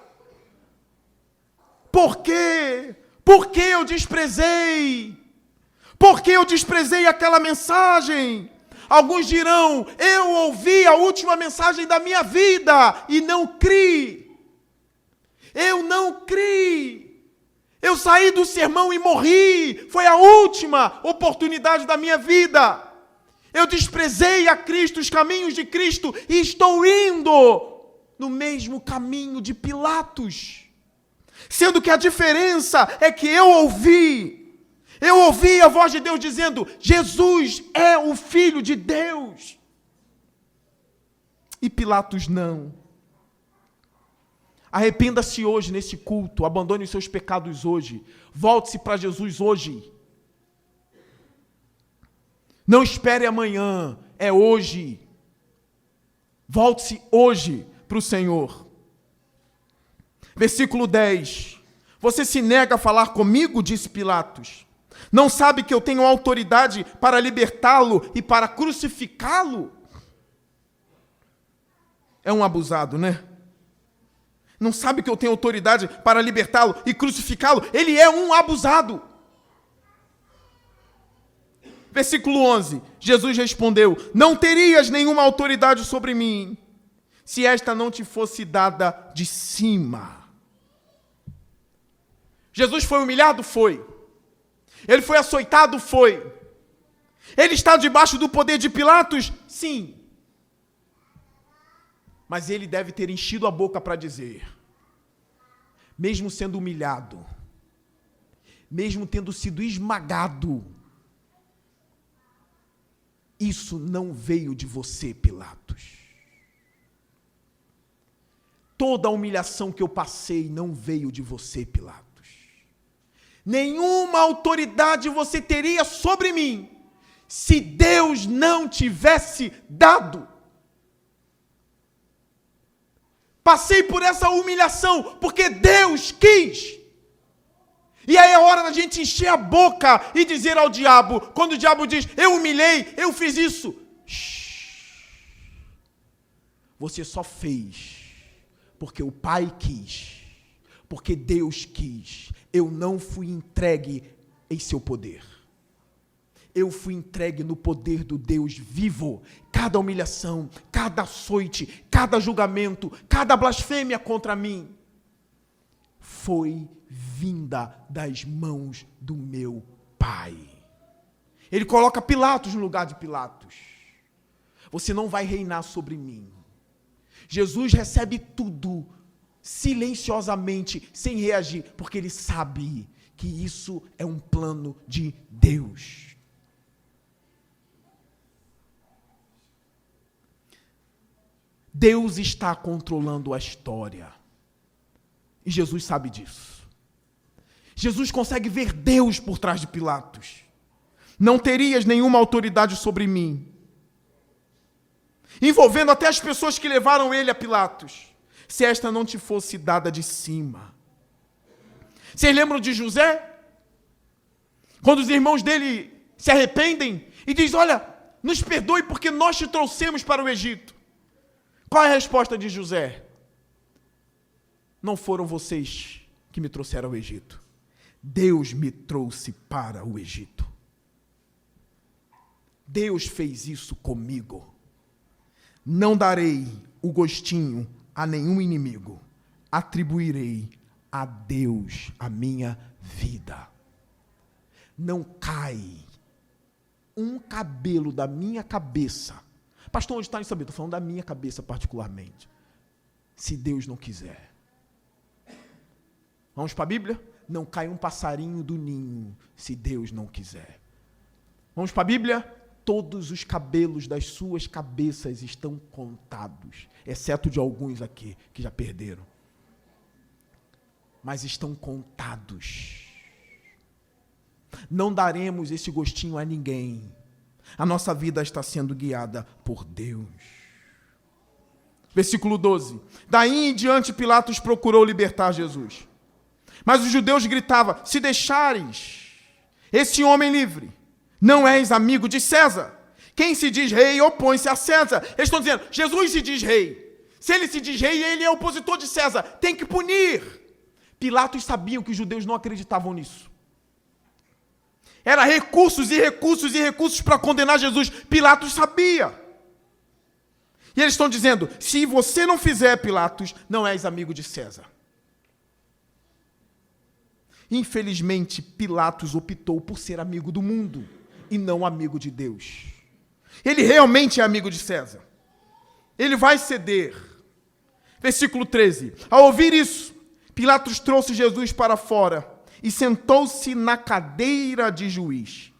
Por quê? Por que eu desprezei? Por que eu desprezei aquela mensagem? Alguns dirão, eu ouvi a última mensagem da minha vida e não criei. Eu não criei. Eu saí do sermão e morri. Foi a última oportunidade da minha vida. Eu desprezei a Cristo, os caminhos de Cristo, e estou indo no mesmo caminho de Pilatos. Sendo que a diferença é que eu ouvi a voz de Deus dizendo, Jesus é o Filho de Deus. E Pilatos não. Arrependa-se hoje nesse culto, abandone os seus pecados hoje, volte-se para Jesus hoje. Não espere amanhã, é hoje. Volte-se hoje para o Senhor. Versículo 10. Você se nega a falar comigo, disse Pilatos. Não sabe que eu tenho autoridade para libertá-lo e para crucificá-lo? É um abusado, né? Não sabe que eu tenho autoridade para libertá-lo e crucificá-lo? Ele é um abusado. Versículo 11. Jesus respondeu, não terias nenhuma autoridade sobre mim, se esta não te fosse dada de cima. Jesus foi humilhado? Foi. Ele foi açoitado? Foi. Ele está debaixo do poder de Pilatos? Sim. Mas ele deve ter enchido a boca para dizer, mesmo sendo humilhado, mesmo tendo sido esmagado, isso não veio de você, Pilatos. Toda a humilhação que eu passei não veio de você, Pilatos. Nenhuma autoridade você teria sobre mim, se Deus não tivesse dado. Passei por essa humilhação porque Deus quis. E aí é hora da gente encher a boca e dizer ao diabo, quando o diabo diz, eu humilhei, eu fiz isso. Você só fez porque o Pai quis, porque Deus quis. Eu não fui entregue em seu poder. Eu fui entregue no poder do Deus vivo. Cada humilhação, cada açoite, cada julgamento, cada blasfêmia contra mim foi vinda das mãos do meu Pai. Ele coloca Pilatos no lugar de Pilatos. Você não vai reinar sobre mim. Jesus recebe tudo silenciosamente, sem reagir, porque ele sabe que isso é um plano de Deus. Deus está controlando a história. E Jesus sabe disso. Jesus consegue ver Deus por trás de Pilatos. Não terias nenhuma autoridade sobre mim. Envolvendo até as pessoas que levaram ele a Pilatos, se esta não te fosse dada de cima. Vocês lembram de José? Quando os irmãos dele se arrependem e diz, olha, nos perdoe porque nós te trouxemos para o Egito. Qual é a resposta de José? Não foram vocês que me trouxeram ao Egito. Deus me trouxe para o Egito. Deus fez isso comigo. Não darei o gostinho a nenhum inimigo. Atribuirei a Deus a minha vida. Não cai um cabelo da minha cabeça. Pastor, onde está isso? Estou falando da minha cabeça particularmente. Se Deus não quiser. Vamos para a Bíblia? Não cai um passarinho do ninho, se Deus não quiser. Vamos para a Bíblia? Todos os cabelos das suas cabeças estão contados, exceto de alguns aqui, que já perderam. Mas estão contados. Não daremos esse gostinho a ninguém. A nossa vida está sendo guiada por Deus. Versículo 12. Daí em diante Pilatos procurou libertar Jesus. Mas os judeus gritavam, se deixares esse homem livre, não és amigo de César. Quem se diz rei opõe-se a César. Eles estão dizendo, Jesus se diz rei. Se ele se diz rei, ele é opositor de César. Tem que punir. Pilatos sabia que os judeus não acreditavam nisso. Era recursos e recursos e recursos para condenar Jesus. Pilatos sabia. E eles estão dizendo, se você não fizer, Pilatos, não és amigo de César. Infelizmente, Pilatos optou por ser amigo do mundo e não amigo de Deus. Ele realmente é amigo de César. Ele vai ceder. Versículo 13. Ao ouvir isso, Pilatos trouxe Jesus para fora e sentou-se na cadeira de juiz,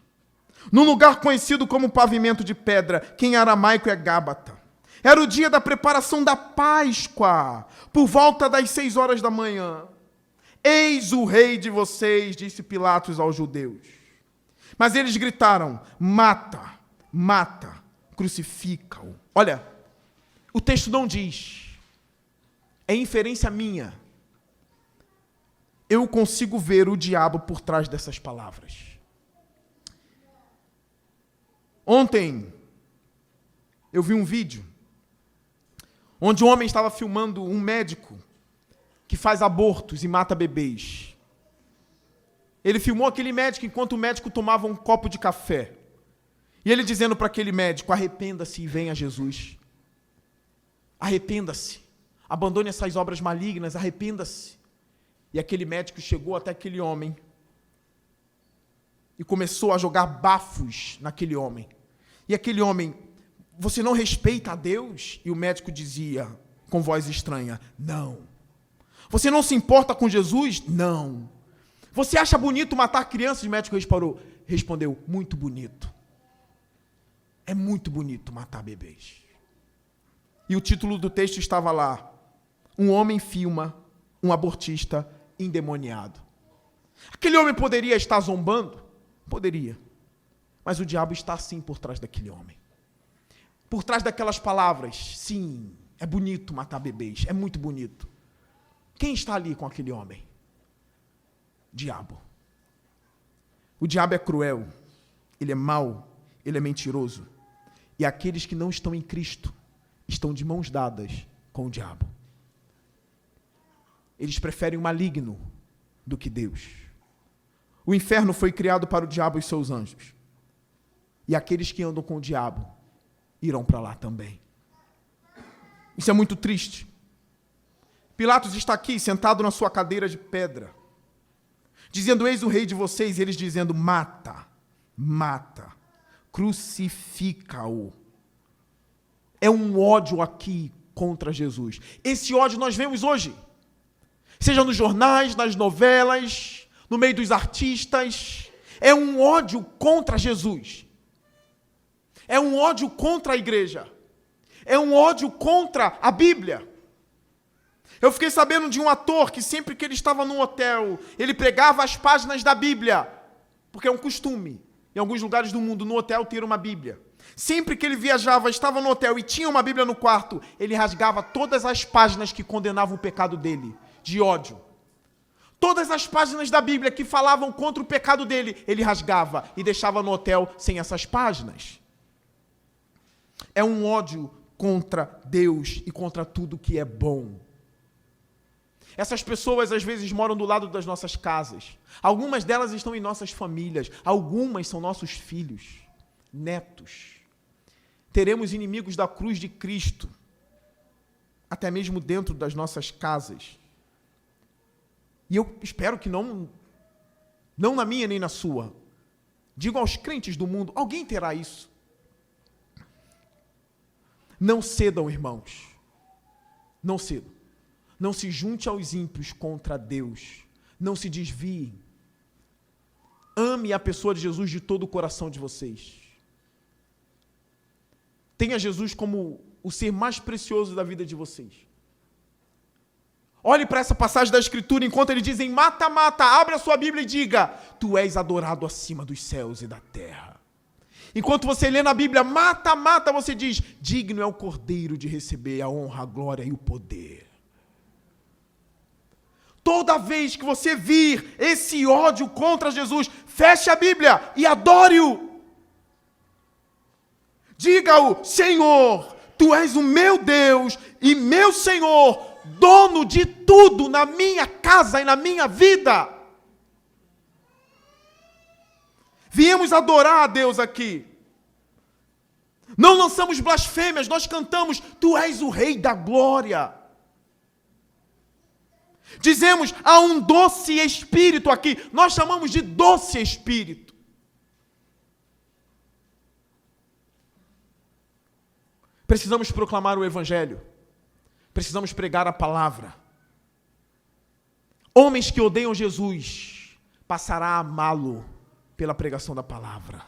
num lugar conhecido como pavimento de pedra, que em aramaico é Gábata. Era o dia da preparação da Páscoa, por volta das 6 horas da manhã. Eis o rei de vocês, disse Pilatos aos judeus. Mas eles gritaram, mata, mata, crucifica-o. Olha, o texto não diz, é inferência minha. Eu consigo ver o diabo por trás dessas palavras. Ontem, eu vi um vídeo, onde um homem estava filmando um médico que faz abortos e mata bebês. Ele filmou aquele médico enquanto o médico tomava um copo de café. E ele dizendo para aquele médico, arrependa-se e venha a Jesus. Arrependa-se. Abandone essas obras malignas, arrependa-se. E aquele médico chegou até aquele homem e começou a jogar bafos naquele homem. E aquele homem, você não respeita a Deus? E o médico dizia, com voz estranha, não. Você não se importa com Jesus? Não. Você acha bonito matar crianças? O médico respondeu, muito bonito. É muito bonito matar bebês. E o título do texto estava lá, um homem filma um abortista endemoniado. Aquele homem poderia estar zombando? Poderia. Mas o diabo está sim por trás daquele homem. Por trás daquelas palavras, sim, é bonito matar bebês, é muito bonito. Quem está ali com aquele homem? Diabo. O diabo é cruel, ele é mau, ele é mentiroso. E aqueles que não estão em Cristo estão de mãos dadas com o diabo. Eles preferem o maligno do que Deus. O inferno foi criado para o diabo e seus anjos. E aqueles que andam com o diabo irão para lá também. Isso é muito triste. Pilatos está aqui, sentado na sua cadeira de pedra, dizendo: eis o rei de vocês, e eles dizendo: mata, mata, crucifica-o. É um ódio aqui contra Jesus. Esse ódio nós vemos hoje, seja nos jornais, nas novelas, no meio dos artistas. É um ódio contra Jesus. É um ódio contra a igreja. É um ódio contra a Bíblia. Eu fiquei sabendo de um ator que sempre que ele estava num hotel, ele pregava as páginas da Bíblia, porque é um costume, em alguns lugares do mundo, no hotel ter uma Bíblia. Sempre que ele viajava, estava no hotel e tinha uma Bíblia no quarto, ele rasgava todas as páginas que condenavam o pecado dele, de ódio. Todas as páginas da Bíblia que falavam contra o pecado dele, ele rasgava e deixava no hotel sem essas páginas. É um ódio contra Deus e contra tudo que é bom. Essas pessoas às vezes moram do lado das nossas casas. Algumas delas estão em nossas famílias. Algumas são nossos filhos, netos. Teremos inimigos da cruz de Cristo, até mesmo dentro das nossas casas. E eu espero que não na minha nem na sua. Digo aos crentes do mundo, alguém terá isso. Não cedam, irmãos. Não cedam. Não se junte aos ímpios contra Deus. Não se desviem. Ame a pessoa de Jesus de todo o coração de vocês. Tenha Jesus como o ser mais precioso da vida de vocês. Olhe para essa passagem da Escritura, enquanto eles dizem: mata, mata, abre a sua Bíblia e diga: tu és adorado acima dos céus e da terra. Enquanto você lê na Bíblia: mata, mata, você diz: digno é o Cordeiro de receber a honra, a glória e o poder. Toda vez que você vir esse ódio contra Jesus, feche a Bíblia e adore-o. Diga-o: Senhor, tu és o meu Deus e meu Senhor, dono de tudo na minha casa e na minha vida. Viemos adorar a Deus aqui. Não lançamos blasfêmias, nós cantamos: tu és o Rei da Glória. Dizemos: há um doce Espírito aqui. Nós chamamos de doce Espírito. Precisamos proclamar o Evangelho. Precisamos pregar a palavra. Homens que odeiam Jesus passará a amá-lo pela pregação da palavra.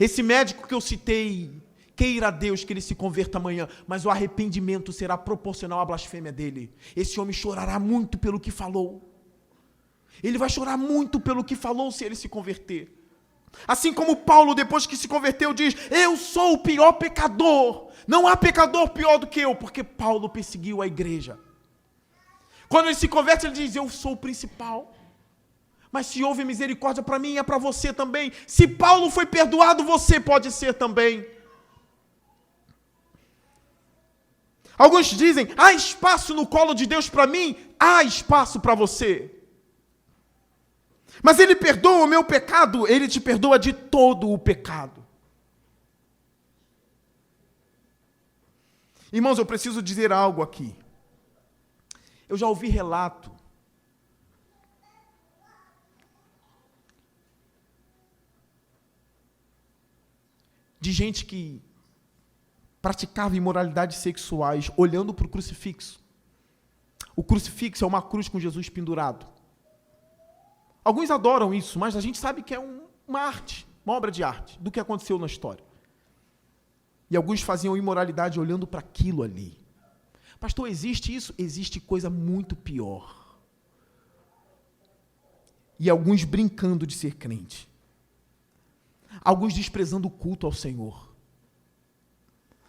Esse médico que eu citei, queira a Deus que ele se converta amanhã, mas o arrependimento será proporcional à blasfêmia dele. Esse homem chorará muito pelo que falou. Ele vai chorar muito pelo que falou se ele se converter. Assim como Paulo, depois que se converteu, diz: eu sou o pior pecador. Não há pecador pior do que eu, porque Paulo perseguiu a igreja. Quando ele se converte, ele diz: eu sou o principal. Mas se houve misericórdia para mim, é para você também. Se Paulo foi perdoado, você pode ser também. Alguns dizem: há espaço no colo de Deus para mim? Há espaço para você. Mas ele perdoa o meu pecado, ele te perdoa de todo o pecado. Irmãos, eu preciso dizer algo aqui. Eu já ouvi relato de gente que praticava imoralidades sexuais olhando para o crucifixo. O crucifixo é uma cruz com Jesus pendurado. Alguns adoram isso, mas a gente sabe que é uma arte, uma obra de arte, do que aconteceu na história. E alguns faziam imoralidade olhando para aquilo ali. Pastor, existe isso? Existe coisa muito pior. E alguns brincando de ser crente. Alguns desprezando o culto ao Senhor.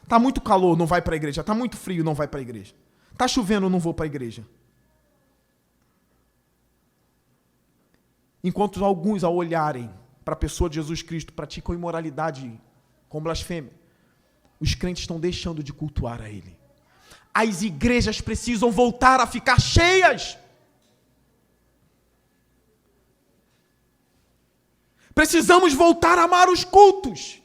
Está muito calor, não vai para a igreja. Está muito frio, não vai para a igreja. Está chovendo, não vou para a igreja. Enquanto alguns, ao olharem para a pessoa de Jesus Cristo, praticam imoralidade com blasfêmia, os crentes estão deixando de cultuar a Ele. As igrejas precisam voltar a ficar cheias. Precisamos voltar a amar os cultos.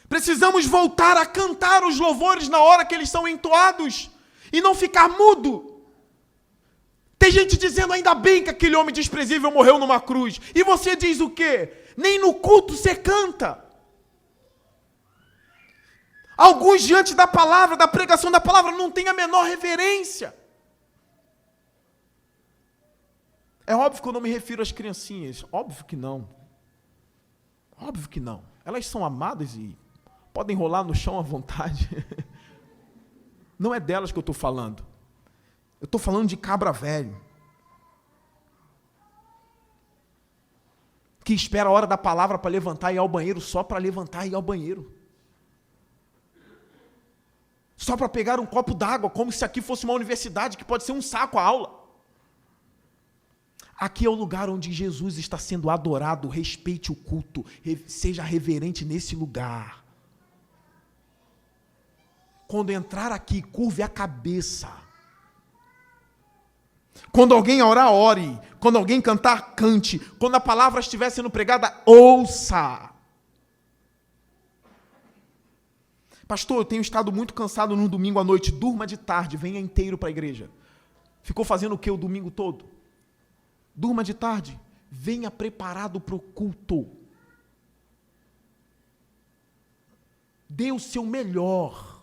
Precisamos voltar a cantar os louvores na hora que eles são entoados e não ficar mudo. Tem gente dizendo, ainda bem que aquele homem desprezível morreu numa cruz. E você diz o quê? Nem no culto você canta. Alguns, diante da palavra, da pregação da palavra, não têm a menor reverência. É óbvio que eu não me refiro às criancinhas. Óbvio que não. Óbvio que não. Elas são amadas e podem rolar no chão à vontade. Não é delas que eu estou falando. Eu estou falando de cabra velho. Que espera a hora da palavra para levantar e ir ao banheiro, só para levantar e ir ao banheiro. Só para pegar um copo d'água, como se aqui fosse uma universidade, que pode ser um saco a aula. Aqui é o lugar onde Jesus está sendo adorado. Respeite o culto, seja reverente nesse lugar. Quando entrar aqui, curve a cabeça. Quando alguém orar, ore. Quando alguém cantar, cante. Quando a palavra estiver sendo pregada, ouça. Pastor, eu tenho estado muito cansado no domingo à noite. Durma de tarde, venha inteiro para a igreja. Ficou fazendo o que o domingo todo? Durma de tarde, venha preparado para o culto. Dê o seu melhor.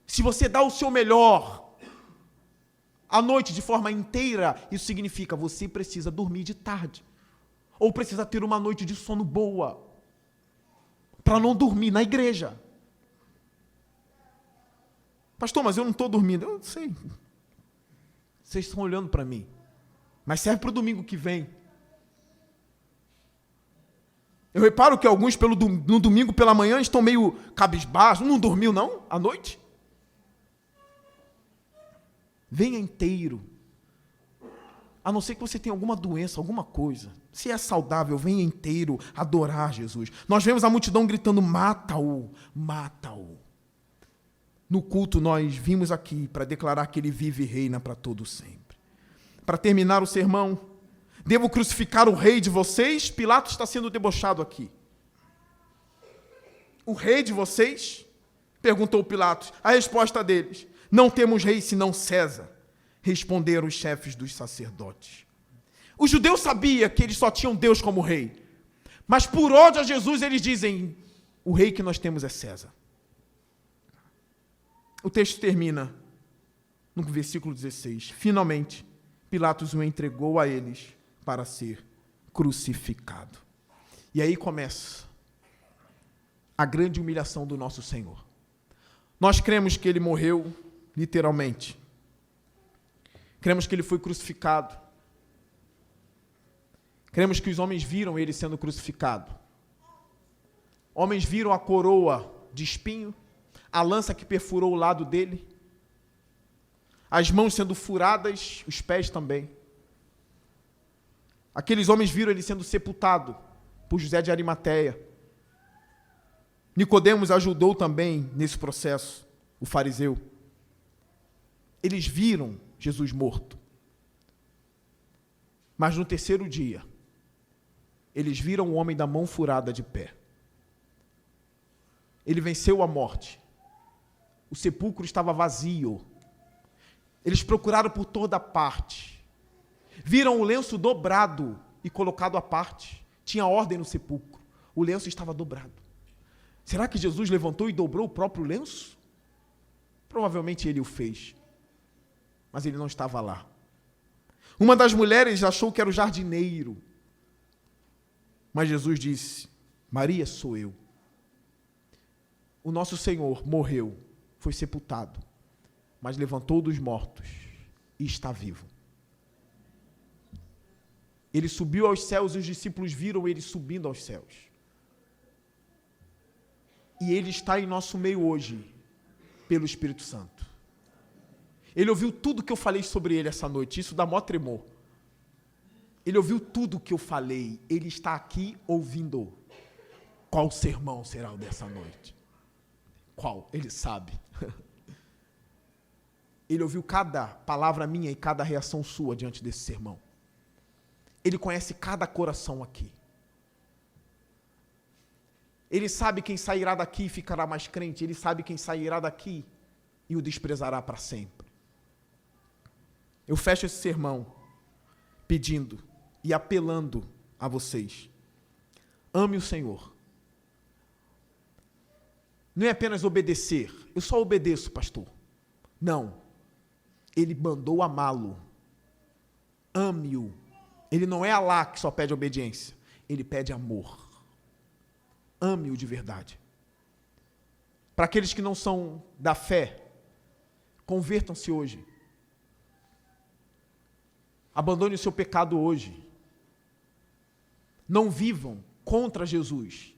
Se você dá o seu melhor à noite de forma inteira, isso significa você precisa dormir de tarde. Ou precisa ter uma noite de sono boa. Para não dormir na igreja. Pastor, mas eu não estou dormindo. Eu sei. Vocês estão olhando para mim. Mas serve para o domingo que vem. Eu reparo que alguns no domingo pela manhã estão meio cabisbaixos. Não dormiu não? À noite? Venha inteiro. A não ser que você tenha alguma doença, alguma coisa. Se é saudável, venha inteiro adorar Jesus. Nós vemos a multidão gritando, mata-o, mata-o. No culto nós vimos aqui para declarar que ele vive e reina para todo sempre. Para terminar o sermão, devo crucificar o rei de vocês? Pilatos está sendo debochado aqui. O rei de vocês? Perguntou Pilatos. A resposta deles, não temos rei senão César. Responderam os chefes dos sacerdotes. Os judeus sabiam que eles só tinham Deus como rei. Mas por ódio a Jesus eles dizem, o rei que nós temos é César. O texto termina no versículo 16. Finalmente, Pilatos o entregou a eles para ser crucificado. E aí começa a grande humilhação do nosso Senhor. Nós cremos que ele morreu, literalmente. Cremos que ele foi crucificado. Cremos que os homens viram ele sendo crucificado. Homens viram a coroa de espinho, a lança que perfurou o lado dele, as mãos sendo furadas, os pés também. Aqueles homens viram ele sendo sepultado por José de Arimateia. Nicodemos ajudou também nesse processo, o fariseu. Eles viram Jesus morto. Mas no terceiro dia, eles viram o homem da mão furada de pé. Ele venceu a morte. O sepulcro estava vazio. Eles procuraram por toda parte. Viram o lenço dobrado e colocado à parte. Tinha ordem no sepulcro. O lenço estava dobrado. Será que Jesus levantou e dobrou o próprio lenço? Provavelmente ele o fez. Mas ele não estava lá. Uma das mulheres achou que era o jardineiro. Mas Jesus disse, Maria, sou eu. O nosso Senhor morreu, foi sepultado, mas levantou dos mortos e está vivo. Ele subiu aos céus e os discípulos viram ele subindo aos céus. E ele está em nosso meio hoje, pelo Espírito Santo. Ele ouviu tudo que eu falei sobre ele essa noite. Isso dá mó tremor. Ele ouviu tudo que eu falei. Ele está aqui ouvindo. Qual sermão será o dessa noite? Qual? Ele sabe. Ele ouviu cada palavra minha e cada reação sua diante desse sermão. Ele conhece cada coração aqui. Ele sabe quem sairá daqui e ficará mais crente. Ele sabe quem sairá daqui e o desprezará para sempre. Eu fecho esse sermão pedindo e apelando a vocês. Ame o Senhor. Não é apenas obedecer. Eu só obedeço, pastor. Não. Ele mandou amá-lo. Ame-o. Ele não é Alá que só pede obediência. Ele pede amor. Ame-o de verdade. Para aqueles que não são da fé, convertam-se hoje. Abandone o seu pecado hoje. Não vivam contra Jesus,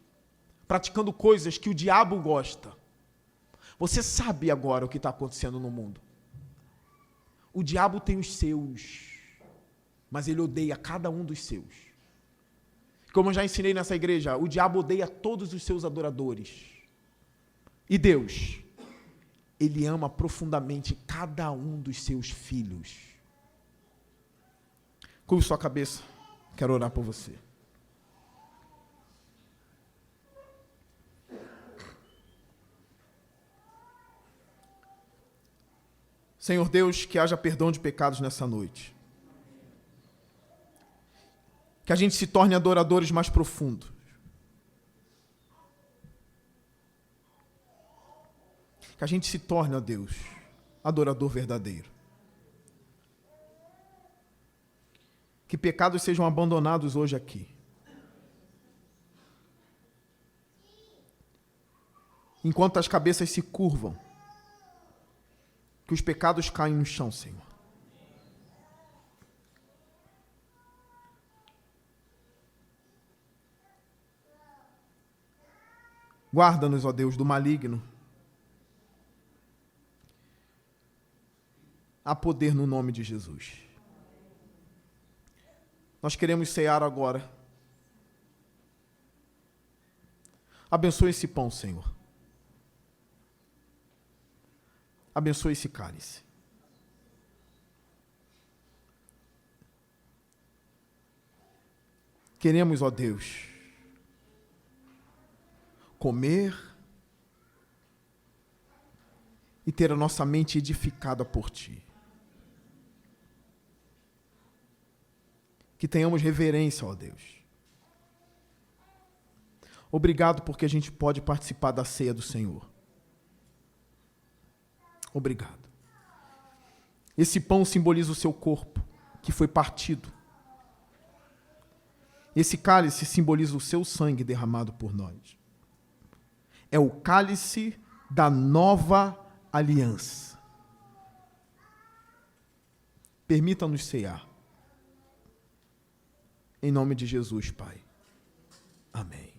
praticando coisas que o diabo gosta. Você sabe agora o que está acontecendo no mundo. O diabo tem os seus, mas ele odeia cada um dos seus. Como eu já ensinei nessa igreja, o diabo odeia todos os seus adoradores. E Deus, Ele ama profundamente cada um dos seus filhos. Curve sua cabeça, quero orar por você. Senhor Deus, que haja perdão de pecados nessa noite. Que a gente se torne adoradores mais profundos. Que a gente se torne, ó Deus, adorador verdadeiro. Que pecados sejam abandonados hoje aqui. Enquanto as cabeças se curvam, que os pecados caem no chão, Senhor. Guarda-nos, ó Deus, do maligno. Há poder no nome de Jesus. Nós queremos cear agora. Abençoe esse pão, Senhor. Abençoe esse cálice. Queremos, ó Deus, comer e ter a nossa mente edificada por Ti. Que tenhamos reverência, ó Deus. Obrigado porque a gente pode participar da ceia do Senhor. Obrigado. Esse pão simboliza o seu corpo, que foi partido. Esse cálice simboliza o seu sangue derramado por nós. É o cálice da nova aliança. Permita-nos cear. Em nome de Jesus, Pai. Amém.